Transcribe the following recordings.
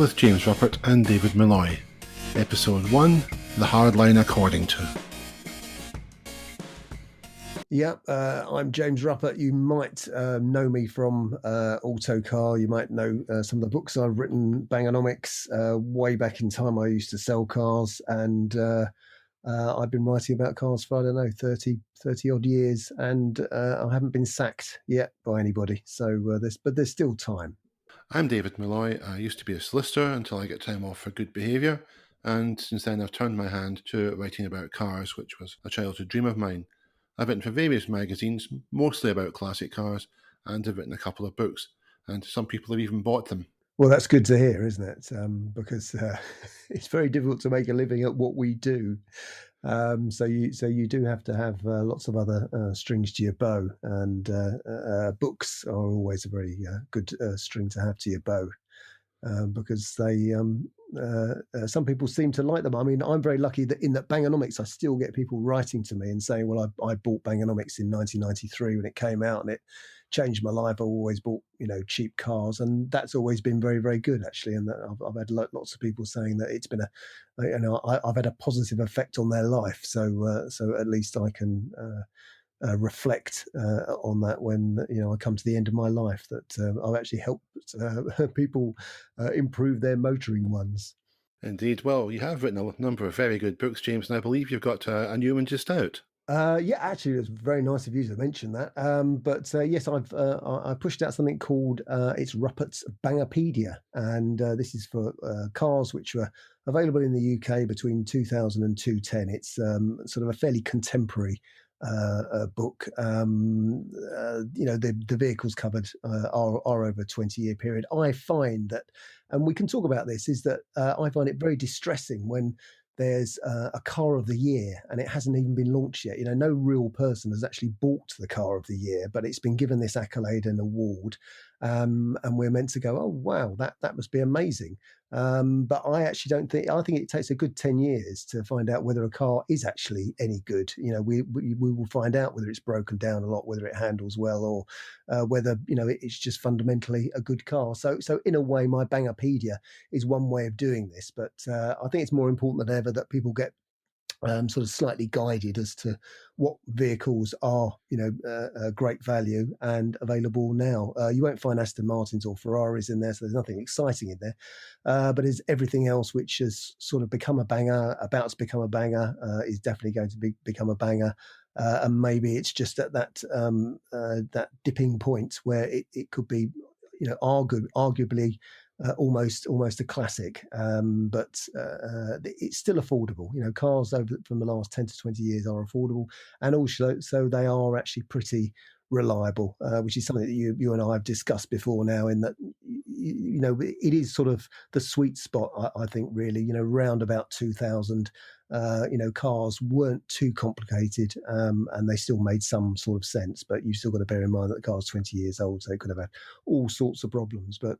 with James Ruppert and David Milloy. Episode 1, The Hardline According to. I'm James Ruppert. You might know me from Autocar. You might know some of the books I've written, Bangonomics. Way back in time, I used to sell cars, and I've been writing about cars for, 30 odd years, and I haven't been sacked yet by anybody. So there's still time. I'm David Milloy. I used to be a solicitor until I got time off for good behaviour, and since then I've turned my hand to writing about cars, which was a childhood dream of mine. I've written for various magazines, mostly about classic cars, and I've written a couple of books, and some people have even bought them. Well, that's good to hear, isn't it? Because it's very difficult to make a living at what we do. So you do have to have lots of other strings to your bow, and books are always a very good string to have to your bow, because they some people seem to like them. I mean, I'm very lucky that in that Bangonomics, I still get people writing to me and saying, "Well, I bought Bangonomics in 1993 when it came out, and it changed my life. I've always bought cheap cars, and that's always been very, very good, actually." And I've had lots of people saying that it's been I've had a positive effect on their life. So at least I can reflect on that when I come to the end of my life, that I've actually helped people improve their motoring ones. Indeed. Well, you have written a number of very good books, James, and I believe you've got a new one just out. Actually, it's very nice of you to mention that. But yes, I pushed out something called it's Ruppert's Bangopedia, and this is for cars which were available in the UK between 2000 and 2010. It's sort of a fairly contemporary book. The vehicles covered are over a 20-year period. I find that, and we can talk about this, is that I find it very distressing when there's a car of the year and it hasn't even been launched yet. No real person has actually bought the car of the year, but it's been given this accolade and award, and we're meant to go, oh wow, that must be amazing. But I actually don't think. I think it takes a good 10 years to find out whether a car is actually any good. We will find out whether it's broken down a lot, whether it handles well, or whether it's just fundamentally a good car. So in a way, my Bangopedia is one way of doing this. But I think it's more important than ever that people get sort of slightly guided as to what vehicles are, great value and available now. You won't find Aston Martins or Ferraris in there, so there's nothing exciting in there. But there's everything else which has sort of become a banger, about to become a banger, is definitely going to become a banger. And maybe it's just at that dipping point where it could be, arguably almost a classic, but it's still affordable. Cars from the last 10 to 20 years are affordable, and also so they are actually pretty reliable, which is something that you and I have discussed before now, in that it is sort of the sweet spot, I think, really. Round about 2000, cars weren't too complicated, and they still made some sort of sense, but you've still got to bear in mind that the car's 20 years old, so it could have had all sorts of problems. But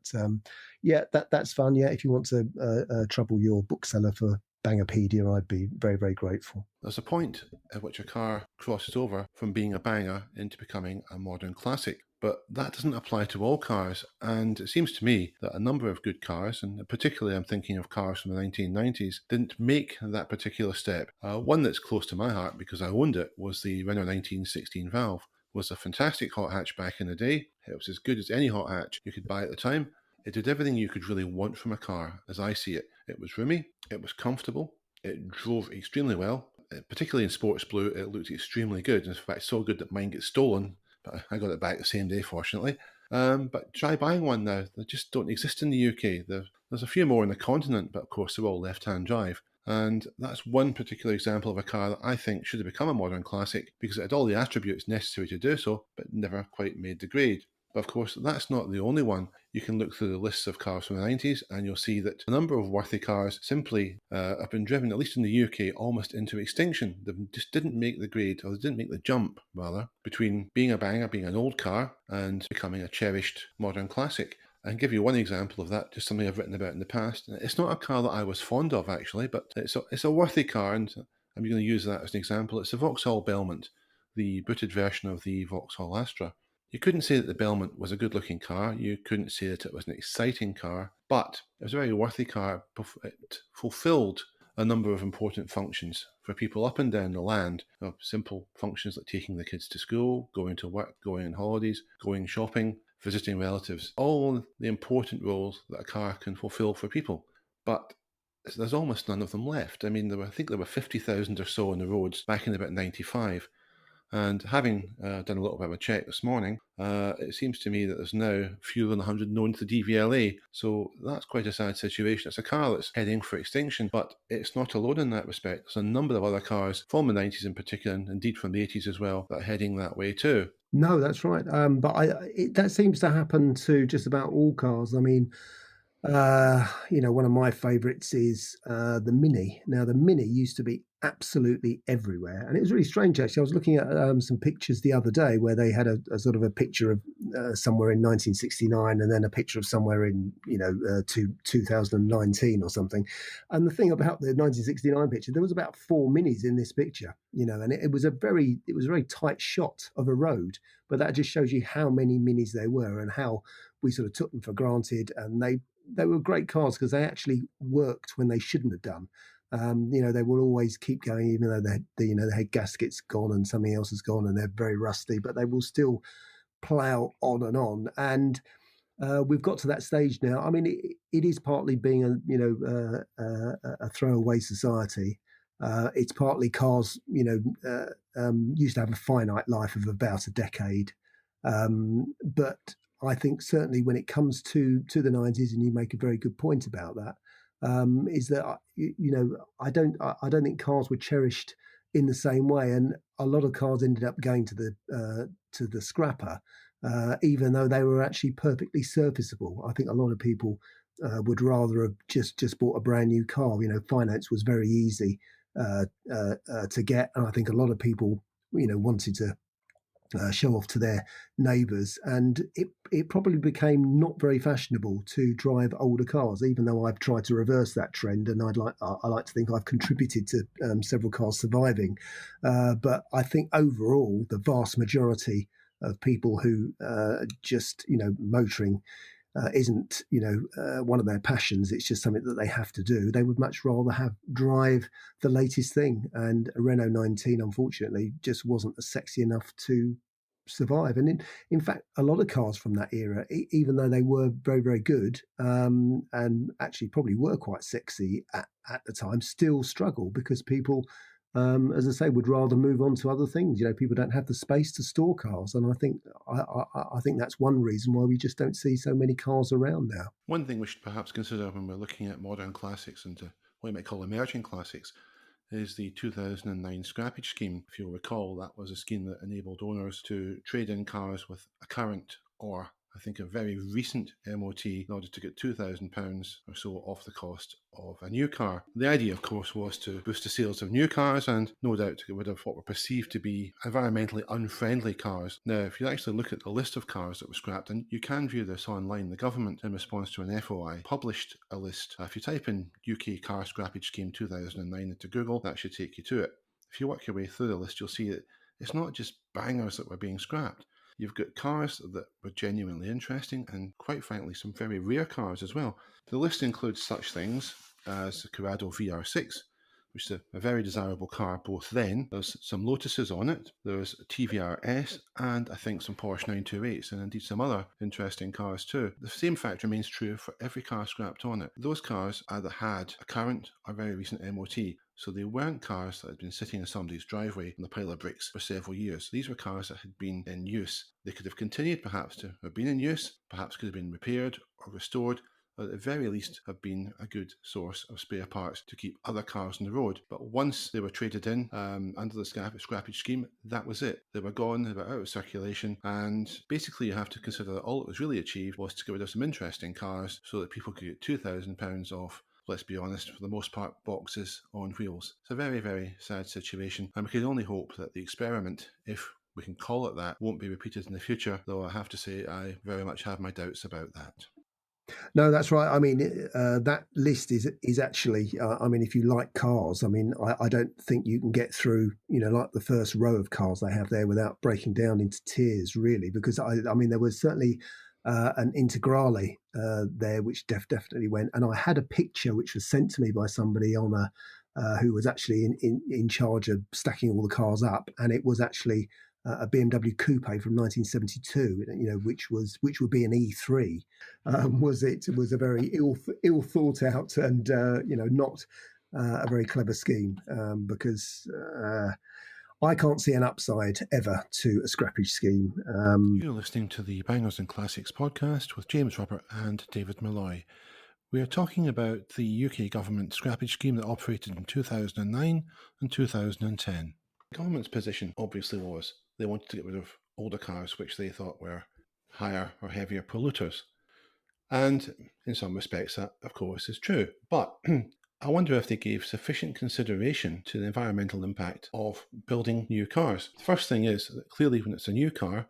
that's fun. Yeah, if you want to trouble your bookseller for Bangopedia, I'd be very, very grateful. There's a point at which a car crosses over from being a banger into becoming a modern classic, but that doesn't apply to all cars, and it seems to me that a number of good cars, and particularly I'm thinking of cars from the 1990s, didn't make that particular step. One that's close to my heart, because I owned it, was the Renault 1916 Valve. It was a fantastic hot hatch back in the day. It was as good as any hot hatch you could buy at the time. It did everything you could really want from a car, as I see it. It was roomy, it was comfortable, it drove extremely well. Particularly in Sports Blue, it looked extremely good. In fact, so good that mine gets stolen, but I got it back the same day, fortunately. But try buying one now. They just don't exist in the UK. There's a few more on the continent, but of course they're all left-hand drive. And that's one particular example of a car that I think should have become a modern classic, because it had all the attributes necessary to do so, but never quite made the grade. But of course, that's not the only one. You can look through the lists of cars from the 90s and you'll see that a number of worthy cars simply have been driven, at least in the UK, almost into extinction. They just didn't make the grade, or they didn't make the jump, rather, between being a banger, being an old car, and becoming a cherished modern classic. I can give you one example of that, just something I've written about in the past. It's not a car that I was fond of, actually, but it's a worthy car, and I'm going to use that as an example. It's the Vauxhall Belmont, the booted version of the Vauxhall Astra. You couldn't say that the Belmont was a good looking car, you couldn't say that it was an exciting car, but it was a very worthy car. It fulfilled a number of important functions for people up and down the land. Simple functions like taking the kids to school, going to work, going on holidays, going shopping, visiting relatives. All the important roles that a car can fulfill for people. But there's almost none of them left. I mean, I think there were 50,000 or so on the roads back in about 95. And having done a little bit of a check this morning, it seems to me that there's now fewer than 100 known to the DVLA. So that's quite a sad situation. It's a car that's heading for extinction, but it's not alone in that respect. There's a number of other cars from the 90s in particular, and indeed from the 80s as well, that are heading that way too. No, that's right. But that seems to happen to just about all cars. I mean, one of my favourites is the Mini. Now, the Mini used to be absolutely everywhere, and it was really strange. Actually, I was looking at some pictures the other day where they had a sort of a picture of somewhere in 1969, and then a picture of somewhere in 2019 or something. And the thing about the 1969 picture, there was about four Minis in this picture, and it was a very tight shot of a road, but that just shows you how many Minis there were and how we sort of took them for granted, and they were great cars because they actually worked when they shouldn't have done. They will always keep going, even though the head gasket's gone and something else has gone and they're very rusty, but they will still plow on and on. And we've got to that stage now. I mean, it is partly being a throwaway society. It's partly cars, used to have a finite life of about a decade. But I think certainly when it comes to the 90s, and you make a very good point about that, is that I don't think cars were cherished in the same way, and a lot of cars ended up going to the scrapper, even though they were actually perfectly serviceable. I think a lot of people would rather have just bought a brand new car. Finance was very easy to get, and I think a lot of people wanted to show off to their neighbours, and it probably became not very fashionable to drive older cars. Even though I've tried to reverse that trend, and I like to think I've contributed to several cars surviving, but I think overall the vast majority of people who just motoring isn't one of their passions. It's just something that they have to do. They would much rather have drive the latest thing, and a Renault 19 unfortunately just wasn't sexy enough to survive. And in fact, a lot of cars from that era, even though they were very, very good, and actually probably were quite sexy at the time, still struggle because people, as I say, would rather move on to other things. People don't have the space to store cars, and I think that's one reason why we just don't see so many cars around now. One thing we should perhaps consider when we're looking at modern classics and what you might call emerging classics is the 2009 Scrappage scheme. If you'll recall, that was a scheme that enabled owners to trade in cars with a current or I think a very recent MOT in order to get £2,000 or so off the cost of a new car. The idea, of course, was to boost the sales of new cars and no doubt to get rid of what were perceived to be environmentally unfriendly cars. Now, if you actually look at the list of cars that were scrapped, and you can view this online, the government, in response to an FOI, published a list. If you type in UK Car Scrappage Scheme 2009 into Google, that should take you to it. If you work your way through the list, you'll see that it's not just bangers that were being scrapped. You've got cars that were genuinely interesting and, quite frankly, some very rare cars as well. The list includes such things as the Corrado VR6, which is a very desirable car both then. There's some Lotuses on it, there's a TVR S, and I think some Porsche 928s, and indeed some other interesting cars too. The same fact remains true for every car scrapped on it. Those cars either had a current or very recent MOT, so they weren't cars that had been sitting in somebody's driveway on a pile of bricks for several years. These were cars that had been in use. They could have continued perhaps to have been in use, perhaps could have been repaired or restored, or at the very least have been a good source of spare parts to keep other cars on the road. But once they were traded in under the scrappage scheme, that was it. They were gone, they were out of circulation, and basically you have to consider that all it was really achieved was to get rid of some interesting cars so that people could get £2,000 off, let's be honest, for the most part, boxes on wheels. It's a very, very sad situation, and we can only hope that the experiment, if we can call it that, won't be repeated in the future, though I have to say I very much have my doubts about that. No, that's right. I mean, that list is actually. I mean, if you like cars, I mean, I don't think you can get through, like the first row of cars they have there without breaking down into tears, really. Because I mean, there was certainly an Integrale there, which definitely went. And I had a picture which was sent to me by somebody on a who was actually in charge of stacking all the cars up, and it was actually a BMW Coupe from 1972, which would be an E3. Was a very ill thought out and not a very clever scheme, because I can't see an upside ever to a scrappage scheme. You're listening to the Bangers and Classics podcast with James Ruppert and David Milloy. We are talking about the UK government scrappage scheme that operated in 2009 and 2010. The government's position obviously was they wanted to get rid of older cars which they thought were higher or heavier polluters. And in some respects that, of course, is true. But I wonder if they gave sufficient consideration to the environmental impact of building new cars. The first thing is that clearly when it's a new car,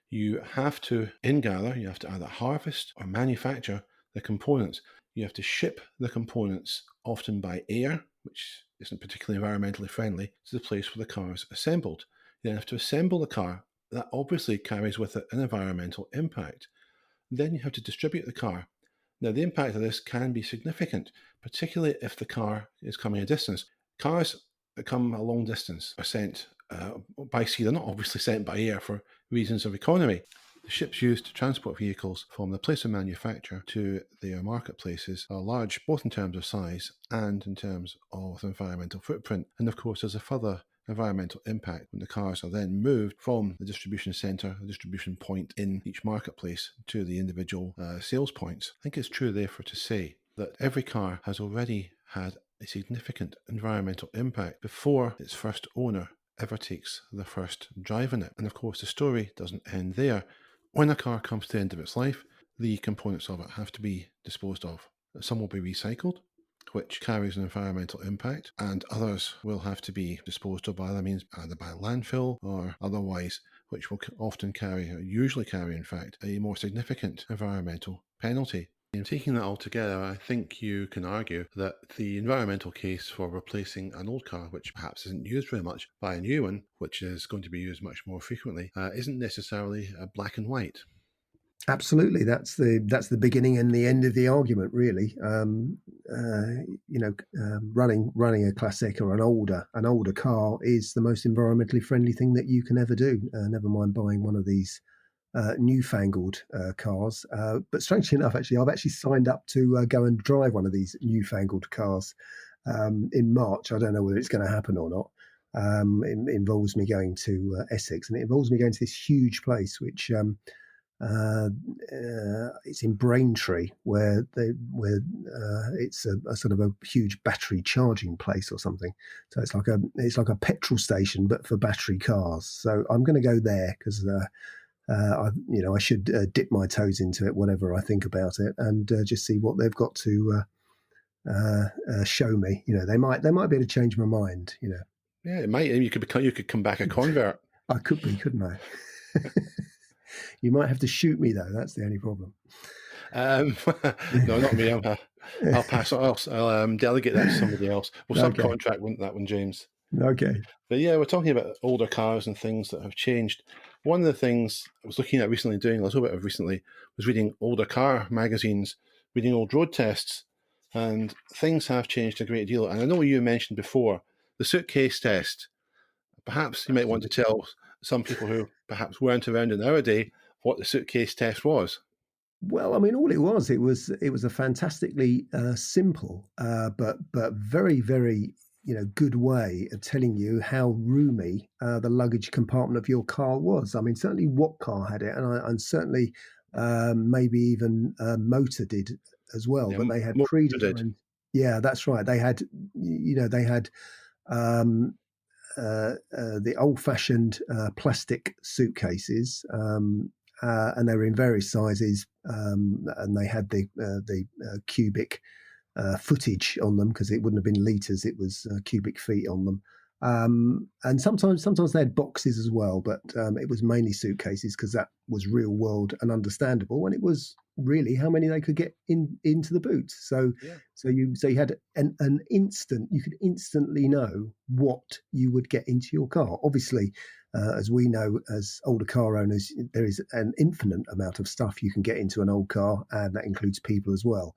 you have to ingather, you have to either harvest or manufacture the components. You have to ship the components, often by air, which isn't particularly environmentally friendly, to the place where the car is assembled. You then have to assemble the car. That obviously carries with it an environmental impact. Then you have to distribute the car. Now, the impact of this can be significant, particularly if the car is coming a distance. Cars that come a long distance are sent by sea. They're not obviously sent by air for reasons of economy. The ships used to transport vehicles from the place of manufacture to their marketplaces are large, both in terms of size and in terms of environmental footprint. And of course, there's a further environmental impact when the cars are then moved from the distribution centre, the distribution point in each marketplace, to the individual sales points. I think it's true, therefore, to say that every car has already had a significant environmental impact before its first owner ever takes the first drive in it. And of course, the story doesn't end there. When a car comes to the end of its life, the components of it have to be disposed of. Some will be recycled, which carries an environmental impact, and others will have to be disposed of by other means, either by landfill or otherwise, which will often carry, or usually carry in fact, a more significant environmental penalty. In taking that all together, I think you can argue that the environmental case for replacing an old car, which perhaps isn't used very much, by a new one, which is going to be used much more frequently, isn't necessarily black and white. Absolutely, that's the beginning and the end of the argument, really. Running a classic or an older car is the most environmentally friendly thing that you can ever do. Never mind buying one of these newfangled cars. But strangely enough, actually, I've actually signed up to go and drive one of these newfangled cars in March. I don't know whether it's going to happen or not. It involves me going to Essex, and it involves me going to this huge place, which it's in Braintree, where it's a sort of a huge battery charging place or something. So it's like a petrol station, but for battery cars. So I'm going to go there because I should dip my toes into it, whatever I think about it, and just see what they've got to show me. They might be able to change my mind. Yeah, it might. You could come back a convert. I could be, couldn't I? You might have to shoot me though. That's the only problem. No, not me. I'll pass it. I'll delegate that to somebody else. We'll Okay. subcontract that one, James. Okay. But yeah, we're talking about older cars and things that have changed. One of the things I was looking at recently, doing a little bit of recently, was reading older car magazines, reading old road tests, and things have changed a great deal. And I know you mentioned before the Suitcase Test. Perhaps you might want to tell some people who perhaps weren't around in our day what the Suitcase Test was. Well, I mean, all it was a fantastically simple, but very very good way of telling you how roomy the luggage compartment of your car was. I mean, certainly what car had it, and certainly maybe even Motor did as well. Yeah, But they had most did. predefined. Yeah, that's right. They had um, the old-fashioned plastic suitcases, and they were in various sizes, and they had the cubic footage on them because it wouldn't have been liters; it was cubic feet on them. And sometimes they had boxes as well, but it was mainly suitcases because that was real world and understandable, and it was really how many they could get into the boot. So Yeah. you had an instant, you could instantly know what you would get into your car. Obviously, as we know as older car owners, there is an infinite amount of stuff you can get into an old car, and that includes people as well.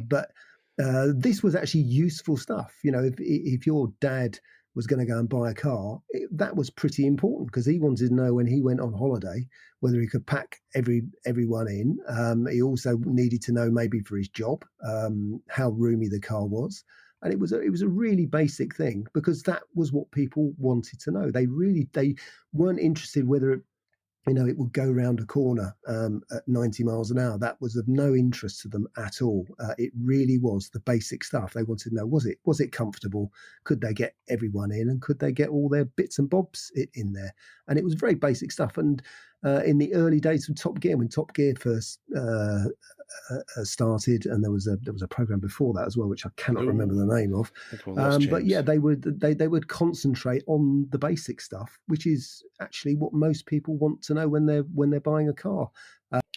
But this was actually useful stuff. If your dad was going to go and buy a car, that was pretty important because he wanted to know when he went on holiday whether he could pack everyone in. He also needed to know maybe for his job how roomy the car was, and it was a really basic thing because that was what people wanted to know. They weren't interested whether it would go round a corner at 90 miles an hour. That was of no interest to them at all. It really was the basic stuff. They wanted to know, was it comfortable? Could they get everyone in? And could they get all their bits and bobs in there? And it was very basic stuff. And in the early days of Top Gear, when Top Gear first started, and there was a program before that as well, which I cannot remember Oh, the name of. I think we lost But yeah, James. they would concentrate on the basic stuff, which is actually what most people want to know when they're buying a car.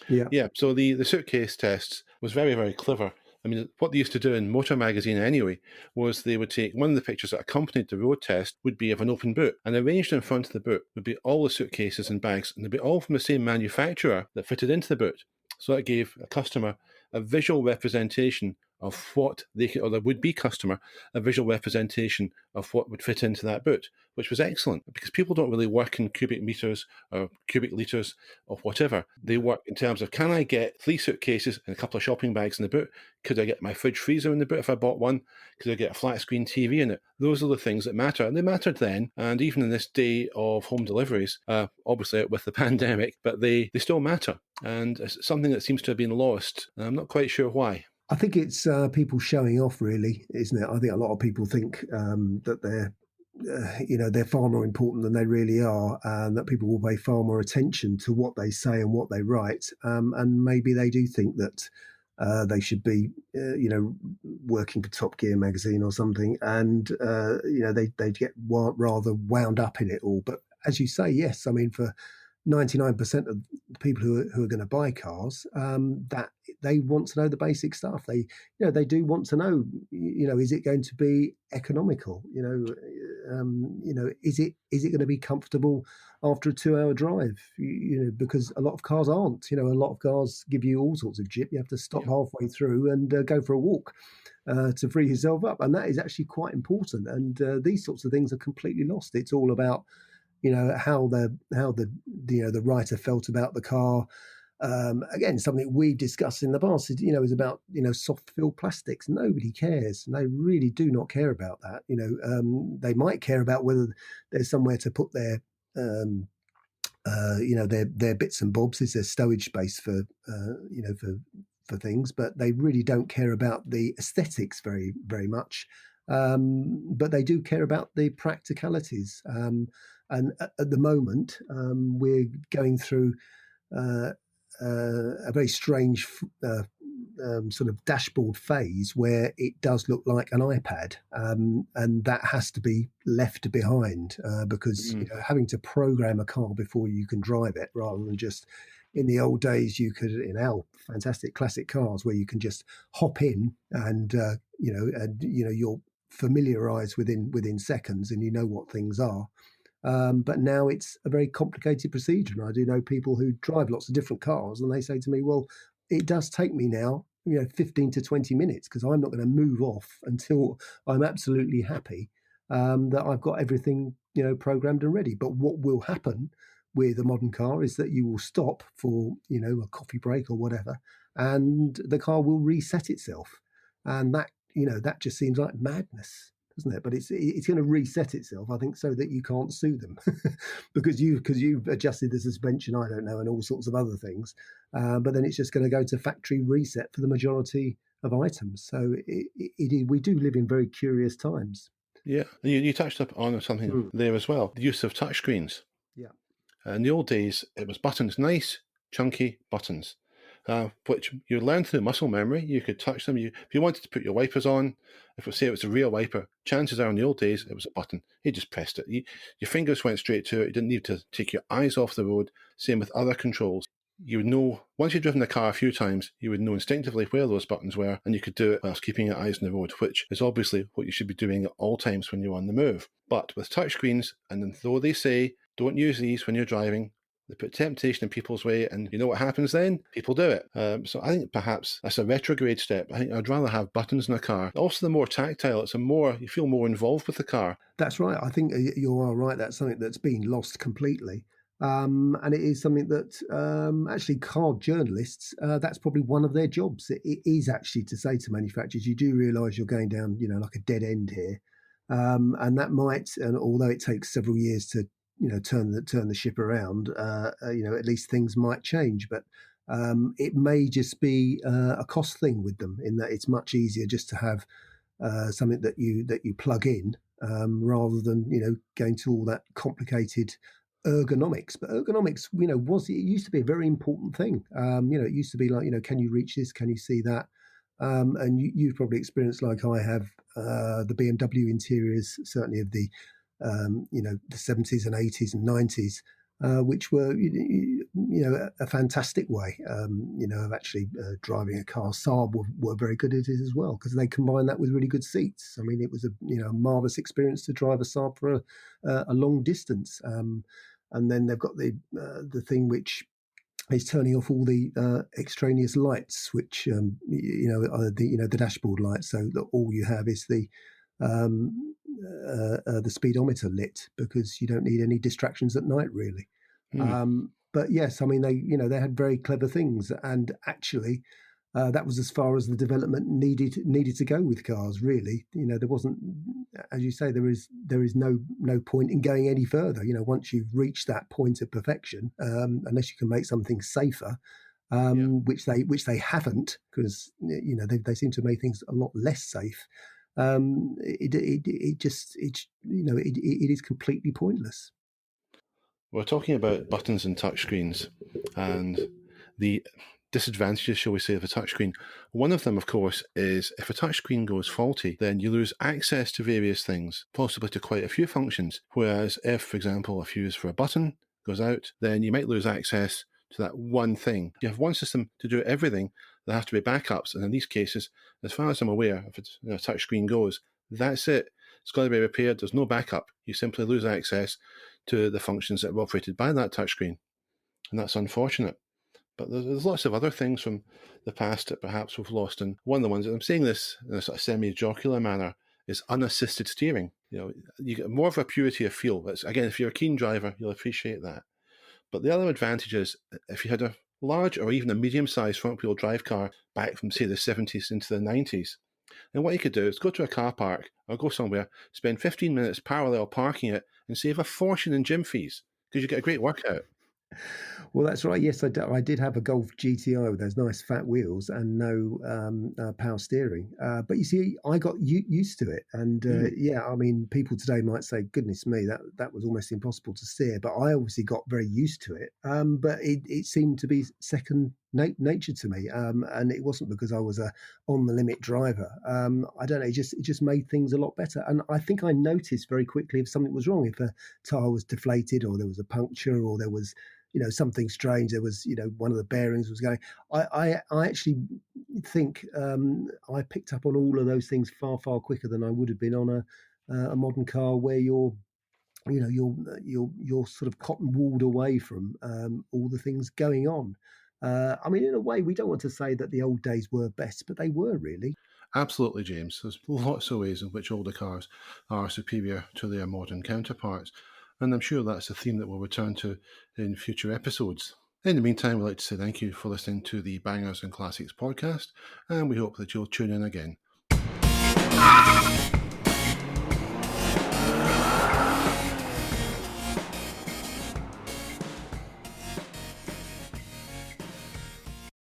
Yeah, Yeah, so the suitcase test was very, very clever. I mean, what they used to do in Motor Magazine anyway was they would take one of the pictures that accompanied the road test would be of an open boot, and arranged in front of the boot would be all the suitcases and bags, and they'd be all from the same manufacturer that fitted into the boot. So that gave a customer a visual representation of what they could, or the would-be customer, a visual representation of what would fit into that boot, which was excellent because people don't really work in cubic meters or cubic liters or whatever. They work in terms of, can I get 3 suitcases and a couple of shopping bags in the boot? Could I get my fridge freezer in the boot if I bought one? Could I get a flat screen TV in it? Those are the things that matter. And they mattered then. And even in this day of home deliveries, obviously with the pandemic, but they still matter. And it's something that seems to have been lost. And I'm not quite sure why. I think it's people showing off, really, isn't it? I think a lot of people think that they're far more important than they really are, and that people will pay far more attention to what they say and what they write, and maybe they do think that they should be, working for Top Gear magazine or something, and they get rather wound up in it all. But as you say, yes, I mean for 99% of the people who are going to buy cars, that they want to know the basic stuff. They do want to know, is it going to be economical? Is it going to be comfortable after a 2-hour drive? Because a lot of cars aren't. A lot of cars give you all sorts of jip. You have to stop Yeah. halfway through and go for a walk to free yourself up, and that is actually quite important. And these sorts of things are completely lost. It's all about how the writer felt about the car. Again, something we've discussed in the past is about soft fill plastics. Nobody cares. They really do not care about that. They might care about whether there's somewhere to put their bits and bobs. Is there stowage space for things, but they really don't care about the aesthetics very very much. But they do care about the practicalities. And at the moment, we're going through uh, a very strange sort of dashboard phase where it does look like an iPad, and that has to be left behind because Mm. having to program a car before you can drive it, rather than just in the old days you could in our fantastic classic cars where you can just hop in and you're familiarized within seconds and you know what things are. But now it's a very complicated procedure. And I do know people who drive lots of different cars, and they say to me, "Well, it does take me now, 15 to 20 minutes because I'm not going to move off until I'm absolutely happy that I've got everything, programmed and ready." But what will happen with a modern car is that you will stop for, a coffee break or whatever, and the car will reset itself. And that just seems like madness, doesn't it? But it's going to reset itself, I think, so that you can't sue them because you've adjusted the suspension, I don't know, and all sorts of other things. But then it's just going to go to factory reset for the majority of items. So we do live in very curious times. Yeah. And you touched up on something Mm. there as well, the use of touchscreens. Yeah. In the old days, it was buttons, nice, chunky buttons. which you learn through muscle memory. You could touch them. If you wanted to put your wipers on, if it say it was a real wiper, chances are in the old days it was a button. You just pressed it. Your fingers went straight to it. You didn't need to take your eyes off the road. Same with other controls. You would know, once you'd driven the car a few times, you would know instinctively where those buttons were, and you could do it whilst keeping your eyes on the road, which is obviously what you should be doing at all times when you're on the move. But with touchscreens, and though they say don't use these when you're driving, they put temptation in people's way, and you know what happens then? People do it. So I think perhaps that's a retrograde step. I think I'd rather have buttons in a car. Also, the more tactile, you feel more involved with the car. That's right. I think you are right. That's something that's been lost completely. And it is something that actually car journalists, that's probably one of their jobs. It is actually to say to manufacturers, you do realise you're going down, like a dead end here. And that might, and although it takes several years to, turn the ship around, at least things might change. But it may just be a cost thing with them in that it's much easier just to have something that you plug in rather than going to all that complicated ergonomics. But ergonomics, it used to be a very important thing. It used to be like, can you reach this? Can you see that? And you've probably experienced, like I have, the BMW interiors, certainly of the 70s and 80s and 90s, which were, a fantastic way, of actually driving a car. Saab were very good at it as well because they combined that with really good seats. I mean, it was a marvelous experience to drive a Saab for a long distance. And then they've got the thing which is turning off all the extraneous lights, which are the dashboard lights, so that all you have is the speedometer lit because you don't need any distractions at night, really. Hmm. But yes, I mean they had very clever things, and actually that was as far as the development needed to go with cars. Really, there wasn't, as you say, there is no point in going any further. Once you've reached that point of perfection, unless you can make something safer, Yeah. which they haven't, because they seem to make things a lot less safe. It is completely pointless. We're talking about buttons and touchscreens and the disadvantages, shall we say, of a touchscreen. One of them, of course, is if a touchscreen goes faulty, then you lose access to various things, possibly to quite a few functions. Whereas if, for example, a fuse for a button goes out, then you might lose access to that one thing. You have one system to do everything. There have to be backups, and in these cases, as far as I'm aware, if it's, a touchscreen goes, that's it. It's got to be repaired. There's no backup. You simply lose access to the functions that were operated by that touchscreen, and that's unfortunate. But there's lots of other things from the past that perhaps we've lost, and one of the ones, and I'm saying this in a sort of semi-jocular manner, is unassisted steering. You get more of a purity of feel. Again, if you're a keen driver, you'll appreciate that. But the other advantage is if you had a large or even a medium-sized front-wheel drive car back from, say, the 70s into the 90s, and what you could do is go to a car park or go somewhere, spend 15 minutes parallel parking it, and save a fortune in gym fees because you get a great workout. Well, that's right. Yes, I did have a Golf GTI with those nice fat wheels and no power steering. But you see, I got used to it, and Mm, yeah, I mean, people today might say, "Goodness me, that was almost impossible to steer." But I obviously got very used to it. But it seemed to be second nature to me, and it wasn't because I was a on the limit driver. I don't know. It just made things a lot better, and I think I noticed very quickly if something was wrong, if a tire was deflated, or there was a puncture, or there was something strange. There was, one of the bearings was going. I actually think I picked up on all of those things far quicker than I would have been on a modern car where you're sort of cotton wooled away from all the things going on. I mean, in a way, we don't want to say that the old days were best, but they were really. absolutely, James. There's lots of ways in which older cars are superior to their modern counterparts, and I'm sure that's a theme that we'll return to in future episodes. In the meantime, we'd like to say thank you for listening to the Bangers and Classics podcast, and we hope that you'll tune in again.